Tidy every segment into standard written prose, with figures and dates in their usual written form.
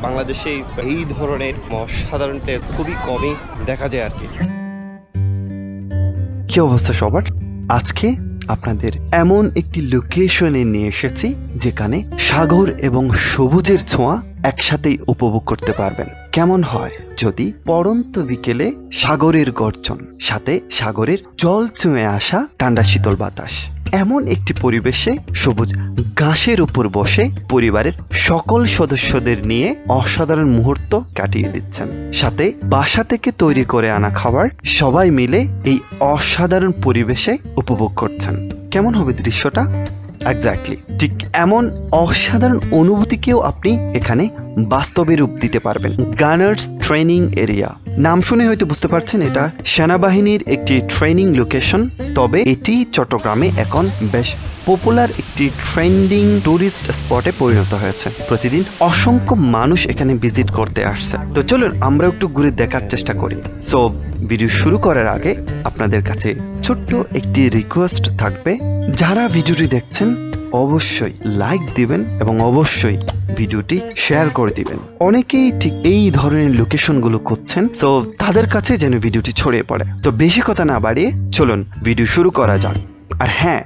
বাংলাদেশে এই ধরনের অসাধারণ টেস্ট খুবই কমই দেখা যায় আর কি। কি অবস্থা সবার? আজকে আপনাদের এমন একটি লোকেশনে নিয়ে এসেছি যেখানে সাগর এবং সবুজের ছোঁয়া একসাথেই উপভোগ করতে পারবেন। কেমন হয় যদি পড়ন্ত বিকেলে সাগরের গর্জন, সাথে সাগরের জল ছুঁয়ে আসা ঠান্ডা শীতল বাতাস, এমন একটি পরিবেশে সবুজ ঘাসের উপর বসে পরিবারের সকল সদস্যদের নিয়ে অসাধারণ মুহূর্ত কাটিয়ে দিচ্ছেন, সাথে বাসা থেকে তৈরি করে আনা খাবার সবাই মিলে এই অসাধারণ পরিবেশে উপভোগ করছেন। কেমন হবে দৃশ্যটা? এক্স্যাক্টলি ঠিক এমন অসাধারণ অনুভূতিকেও আপনি এখানে বাস্তবে রূপ দিতে পারবেন। গানার্স ট্রেনিং এরিয়া নাম শুনে হয়তো বুঝতে পারছেন এটা সেনাবাহিনীর একটি ট্রেনিং লোকেশন, তবে এটি চট্টগ্রামে এখন বেশ পপুলার একটি ট্রেন্ডিং টুরিস্ট স্পটে পরিণত হয়েছে। প্রতিদিন অসংখ্য মানুষ এখানে ভিজিট করতে আসছে। তো চলুন আমরা একটু ঘুরে দেখার চেষ্টা করি। সো ভিডিও শুরু করার আগে আপনাদের কাছে ছোট্ট একটি রিকোয়েস্ট থাকবে, যারা ভিডিওটি দেখছেন অবশ্যই লাইক দিবেন এবং অবশ্যই ভিডিওটি শেয়ার করে দিবেন। অনেকেই ঠিক এই ধরনের লোকেশনগুলো খুঁজছেন, তো তাদের কাছে যেন ভিডিওটি ছড়িয়ে পড়ে। তো বেশি কথা না বাড়িয়ে চলুন ভিডিও শুরু করা যাক। আর হ্যাঁ,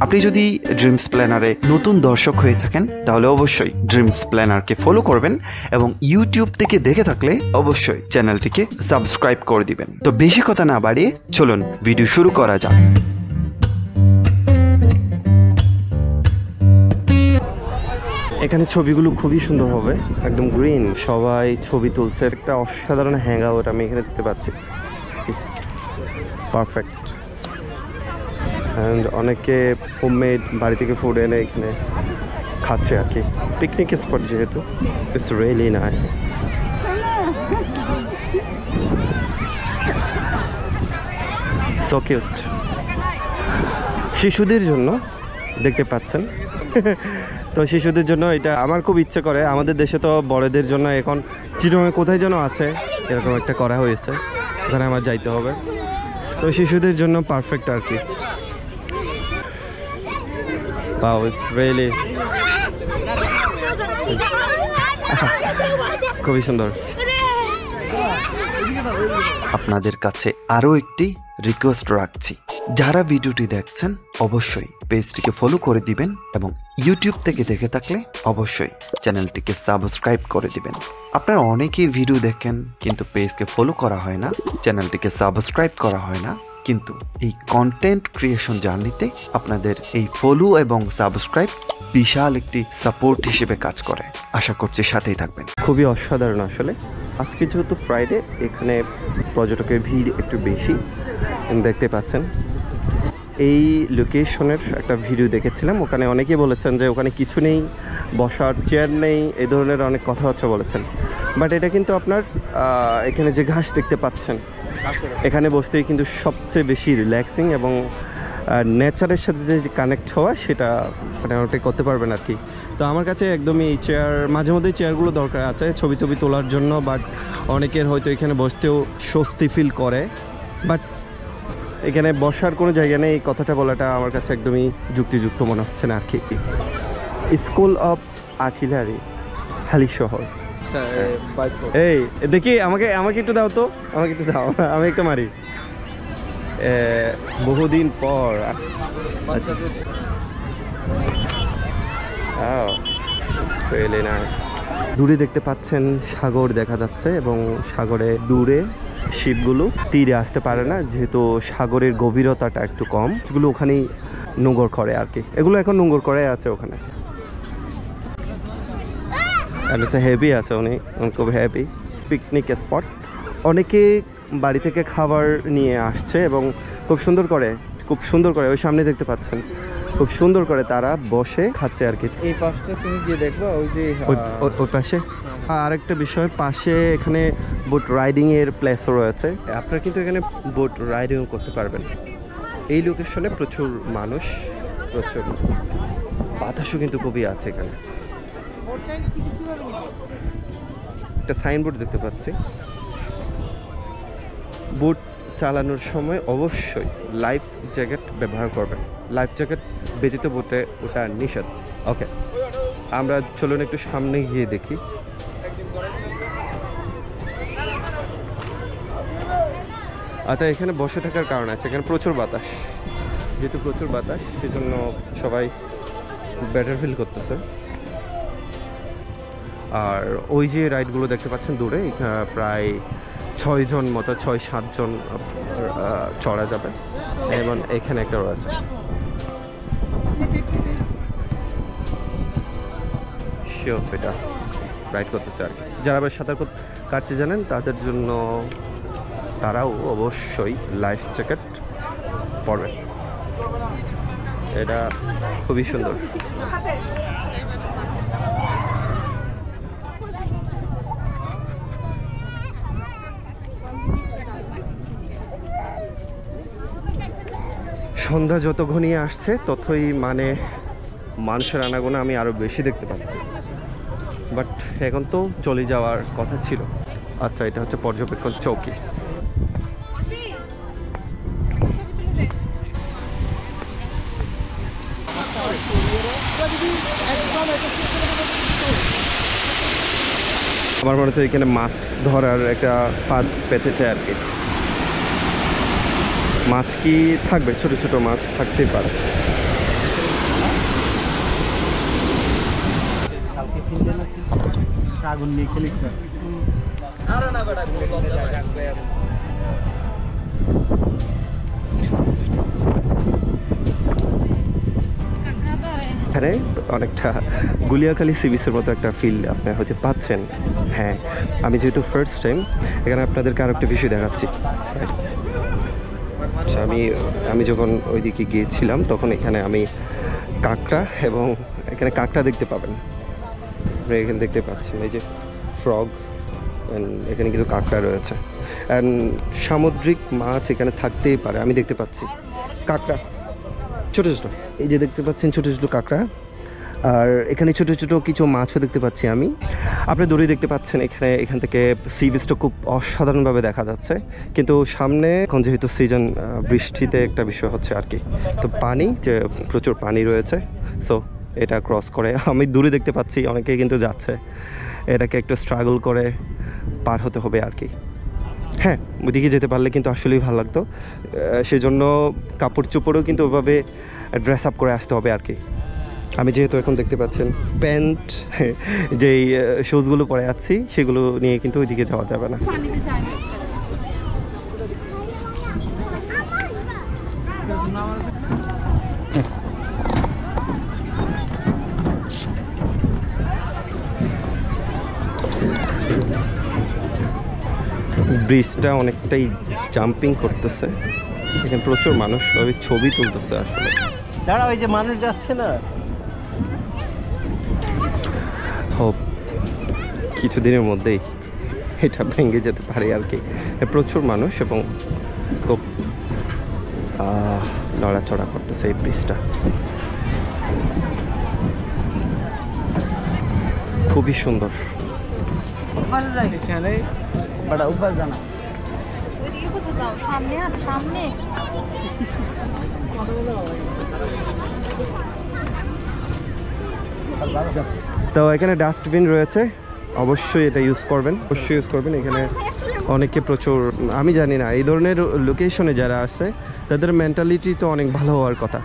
আপনি যদি ড্রিমস প্ল্যানারে নতুন দর্শক হয়ে থাকেন তাহলে অবশ্যই ড্রিমস প্ল্যানারকে ফলো করবেন এবং ইউটিউব থেকে দেখে থাকলে অবশ্যই চ্যানেলটিকে সাবস্ক্রাইব করে দিবেন। তো বেশি কথা না বাড়িয়ে চলুন ভিডিও শুরু করা যাক। এখানে ছবিগুলো খুবই সুন্দর হবে, একদম গ্রিন, সবাই ছবি তুলছে। একটা অসাধারণ হ্যাং আউট আমি এখানে দেখতে পাচ্ছি, পারফেক্ট। অ্যান্ড অনেকে হোমমেড বাড়ি থেকে ফুড এনে এখানে খাচ্ছে আর কি। পিকনিক স্পট যেহেতু, it's really nice. So cute. শিশুদের জন্য দেখতে পাচ্ছেন তো শিশুদের জন্য এটা আমার খুব ইচ্ছে করে। আমাদের দেশে তো বড়দের জন্য এখন চিটংয়ে কোথায় যেন আছে এরকম একটা করা হয়েছে, ওখানে আমার যাইতে হবে। তো শিশুদের জন্য পারফেক্ট আর কি। Wow, it's really খুবই সুন্দর। আপনাদের কাছে আরো একটি রিকোয়েস্ট রাখছি, যারা ভিডিওটি দেখছেন অবশ্যই পেজটিকে ফলো করে দিবেন এবং ইউটিউব থেকে দেখে থাকলে অবশ্যই চ্যানেলটিকে সাবস্ক্রাইব করে দিবেন। আপনারা অনেকেই ভিডিও দেখেন কিন্তু পেজকে ফলো করা হয় না, চ্যানেলটিকে সাবস্ক্রাইব করা হয় না, কিন্তু এই কন্টেন্ট ক্রিয়েশন জার্নিতে আপনাদের এই ফলো এবং সাবস্ক্রাইব বিশাল একটি সাপোর্ট হিসেবে কাজ করে। আশা করছি সাথেই থাকবেন। খুবই অসাধারণ আসলে। আজকে যেহেতু ফ্রাইডে, এখানে পর্যটকের ভিড় একটু বেশি দেখতে পাচ্ছেন। এই লোকেশনের একটা ভিডিও দেখেছিলাম, ওখানে অনেকেই বলেছেন যে ওখানে কিছু নেই, বসার চেয়ার নেই, এই ধরনের অনেক কথাবার্তা বলেছেন। বাট এটা কিন্তু আপনার এখানে যে ঘাস দেখতে পাচ্ছেন, এখানে বসতেই কিন্তু সবচেয়ে বেশি রিল্যাক্সিং এবং নেচারের সাথে যে কানেক্ট হওয়া সেটা মানে ওটাই করতে পারবেন আর কি। তো আমার কাছে একদমই এই চেয়ার, মাঝে মধ্যে চেয়ারগুলো দরকার আছে ছবি টবি তোলার জন্য, বাট অনেকের হয়তো এখানে বসতেও স্বস্তি ফিল করে, বাট এখানে বসার কোনো জায়গা নেই, এই কথাটা বলাটা আমার কাছে একদমই যুক্তিযুক্ত মনে হচ্ছে না আর কি। School of artillery, Halishahar. এই দেখি আমাকে একটু দাও তো, আমাকে একটু দাও, আমি একটু মারি। বহুদিন পর। আচ্ছা, দূরে দেখতে পাচ্ছেন সাগর দেখা যাচ্ছে এবং সাগরে দূরে শিপগুলো তীরে আসতে পারে না, যেহেতু সাগরের গভীরতাটা একটু কম, সেগুলো ওখানেই নোঙর করে আর কি। এগুলো এখন নোঙর করে আছে ওখানে। হেভি আছে, উনি খুব হেভি পিকনিক স্পট। অনেকে বাড়ি থেকে খাবার নিয়ে আসছে এবং খুব সুন্দর করে ওই সামনে দেখতে পাচ্ছেন, খুব সুন্দর করে তারা বসে খাচ্ছে আর কি। এই পাশটা তুমি গিয়ে দেখবা, ওই যে ওই পাশে আরেকটা বিষয়, পাশে এখানে বোট রাইডিং এর প্লেসও রয়েছে। আপনারা কিন্তু এখানে বোট রাইডিংও করতে পারবেন। এই লোকেশনে প্রচুর মানুষ, প্রচুর বাতাসও কিন্তু খুবই আছে এখানে। একটা সাইনবোর্ড দেখতে পাচ্ছি। বোট চালানোর সময় অবশ্যই লাইফ জ্যাকেট ব্যবহার করবেন। লাইফ জ্যাকেট ব্যতীত বোটে ওটা নিষেধ। ওকে, আমরা চলুন একটু সামনে গিয়ে দেখি। আচ্ছা, এখানে বসে থাকার কারণ আছে, এখানে প্রচুর বাতাস, যেহেতু প্রচুর বাতাস সেজন্য সবাই বেটার ফিল করতেছে। আর ওই যে রাইডগুলো দেখতে পাচ্ছেন দূরে, প্রায় 6 জন মতো, 6-7 জন চড়া যাবে, এবং এখানে একটা রয়েছে। শিওর এটা রাইড করতেছে আর কি। যারা আবার সাঁতার কাটতে জানেন তাদের জন্য তারাও অবশ্যই লাইফ জ্যাকেট পরবে। এটা খুবই সুন্দর। সন্ধ্যা যত ঘনিয়ে আসছে ততই মানে মানুষের আনাগোনা আমি আরো বেশি দেখতে পাচ্ছি, বাট এখন তো চলে যাওয়ার কথা ছিল। আচ্ছা, এটা হচ্ছে পর্যবেক্ষণ চৌকি। আমার মনে হচ্ছে এখানে মাছ ধরার একটা ফাঁদ পেতেছে আর কি। মাছ কি থাকবে? ছোট ছোট মাছ থাকতেই পারে। এখানে অনেকটা গুলিয়াখালী সি বিচের মতো একটা ফিল আপনি হয়তো পাচ্ছেন। হ্যাঁ, আমি যেহেতু ফার্স্ট টাইম এখানে আপনাদেরকে আরও একটা বিষয় দেখাচ্ছি। আমি যখন ওইদিকে গিয়েছিলাম তখন এখানে আমি কাঁকড়া, এবং এখানে কাঁকড়া দেখতে পাবেন, আপনি এখানে দেখতে পাচ্ছেন এই যে ফ্রগ, এখানে কিন্তু কাঁকড়া রয়েছে। অ্যান্ড সামুদ্রিক মাছ এখানে থাকতেই পারে, আমি দেখতে পাচ্ছি কাঁকড়া ছোটো ছোটো, এই যে দেখতে পাচ্ছেন ছোটো ছোটো কাঁকড়া। আর এখানে ছোটো ছোটো কিছু মাছও দেখতে পাচ্ছি আমি। আপনি দূরে দেখতে পাচ্ছেন এখান থেকে সি বিচটা খুব অসাধারণভাবে দেখা যাচ্ছে। কিন্তু সামনে এখন যেহেতু সিজন, বৃষ্টিতে একটা বিষয় হচ্ছে আর কি, তো পানি, যে প্রচুর পানি রয়েছে, সো এটা ক্রস করে আমি দূরে দেখতে পাচ্ছি অনেকেই কিন্তু যাচ্ছে, এটাকে একটু স্ট্রাগল করে পার হতে হবে আর কি। হ্যাঁ, ওইদিকে যেতে পারলে কিন্তু আসলেই ভালো লাগতো। সেজন্য কাপড় চোপড়ও কিন্তু ওইভাবে ড্রেস আপ করে আসতে হবে আর কি। আমি যেহেতু এখন দেখতে পাচ্ছেন প্যান্ট, যেই শুজগুলো পরে আছি সেগুলো নিয়ে কিন্তু ওইদিকে যাওয়া যাবে না। ব্রিজটা অনেকটাই জাম্পিং করতেছে, এখানে প্রচুর মানুষ সবাই ছবি তুলতেছে আসলে। দাঁড়া, ওই যে মানুষ যাচ্ছে না, হোপ কিছুদিনের মধ্যেই এটা ভেঙে যেতে পারে আর কি। প্রচুর মানুষ এবং খুব নড়াচড়া করতেছে এই ব্রিজটা, খুবই সুন্দর। তো এখানে ডাস্টবিন রয়েছে, অবশ্যই এটা ইউজ করবেন, অবশ্যই ইউজ করবেন। এখানে অনেকে প্রচুর, আমি জানি না এই ধরনের লোকেশনে যারা আসে তাদের মেন্টালিটি তো অনেক ভালো হওয়ার কথা,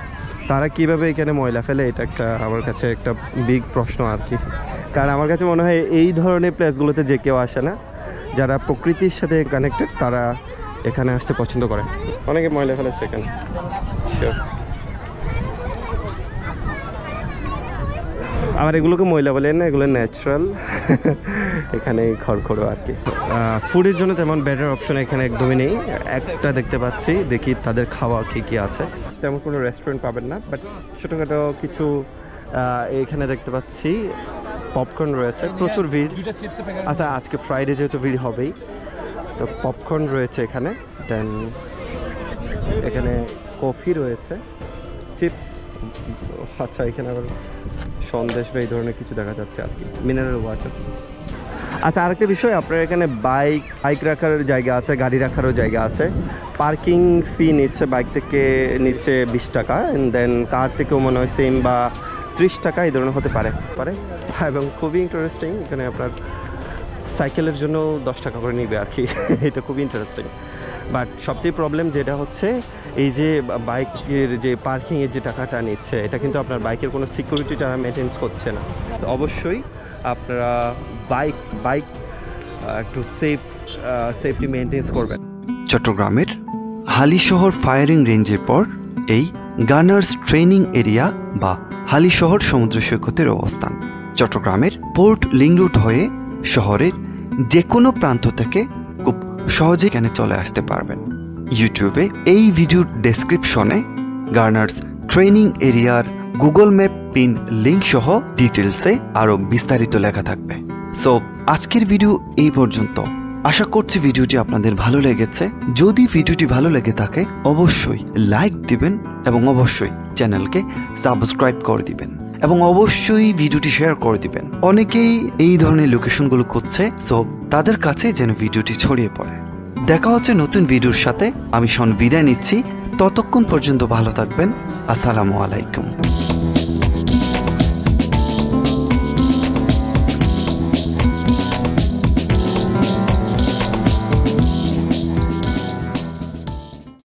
তারা কিভাবে এখানে ময়লা ফেলে, এটা একটা আমার কাছে একটা বিগ প্রশ্ন আর কি। কারণ আমার কাছে মনে হয় এই ধরনের প্লেসগুলোতে যে কেউ আসে না, যারা প্রকৃতির সাথে কানেক্টেড, তারা এখানে আসতে পছন্দ করে। অনেকে ময়লা ফেলেছে এখানে, শিওর। আবার এগুলোকে ময়লা বলেন না, এগুলো ন্যাচারাল, এখানে খড়খড়ো আর কি। ফুডের জন্য তেমন বেটার অপশন এখানে একদমই নেই। একটা দেখতে পাচ্ছি, দেখি তাদের খাওয়া কী কী আছে। তেমন কোনো রেস্টুরেন্ট পাবেন না, বাট ছোটোখাটো কিছু এখানে দেখতে পাচ্ছি পপকর্ন রয়েছে, প্রচুর ভিড়। আচ্ছা, আজকে ফ্রাইডে যেহেতু ভিড় হবেই, তো পপকর্ন রয়েছে এখানে। দেন এখানে কফি রয়েছে, চিপস। আচ্ছা, এখানে আবার সন্দেশ বা এই ধরনের কিছু দেখা যাচ্ছে আর কি, মিনারেল ওয়াটার। আচ্ছা, আরেকটা বিষয়, আপনার এখানে বাইক রাখার জায়গা আছে, গাড়ি রাখারও জায়গা আছে। পার্কিং ফি নিচ্ছে, বাইক থেকে নিচ্ছে 20 টাকা, দেন কার থেকেও মনে হয় সেম বা 30 টাকা এই ধরনের হতে পারে। এবং খুবই ইন্টারেস্টিং, এখানে আপনার সাইকেলের জন্য 10 টাকা করে নিবে আর কি, এটা খুবই ইন্টারেস্টিং। বাট সবচেয়ে প্রবলেম যেটা হচ্ছে এই যে বাইকের যে পার্কিংয়ের যে টাকাটা নিচ্ছে, এটা কিন্তু আপনার বাইকের কোনো সিকিউরিটি তারা মেনটেন্স করছে না। তো অবশ্যই আপনারা বাইক একটু সেফটি মেনটেন্স করবেন। চট্টগ্রামের হালিশহর ফায়ারিং রেঞ্জের পর এই গানার্স ট্রেনিং এরিয়া বা হালিশহর সমুদ্র সৈকতের অবস্থান। চট্টগ্রামের পোর্ট লিংক রুট হয়ে শহরের যে কোনো প্রান্ত থেকে খুব সহজে এখানে চলে আসতে পারবেন। ইউটিউবে এই ভিডিওর ডেসক্রিপশনে গানার্স ট্রেনিং এরিয়ার গুগল ম্যাপ পিন লিঙ্ক সহ ডিটেলসে আরো বিস্তারিত লেখা থাকবে। সো আজকের ভিডিও এই পর্যন্ত। আশা করছি ভিডিওটি আপনাদের ভালো লেগেছে। যদি ভিডিওটি ভালো লেগে থাকে অবশ্যই লাইক দিবেন এবং অবশ্যই চ্যানেলকে সাবস্ক্রাইব করে দিবেন এবং অবশ্যই ভিডিওটি শেয়ার করে দিবেন। অনেকেই এই ধরনের লোকেশনগুলো খুঁজছে, সো তাদের কাছে যেন ভিডিওটি ছড়িয়ে পড়ে। দেখা হচ্ছে নতুন ভিডিওর সাথে। আমি শন বিদায় নিচ্ছি। ততক্ষণ পর্যন্ত ভালো থাকবেন। আসসালামু আলাইকুম।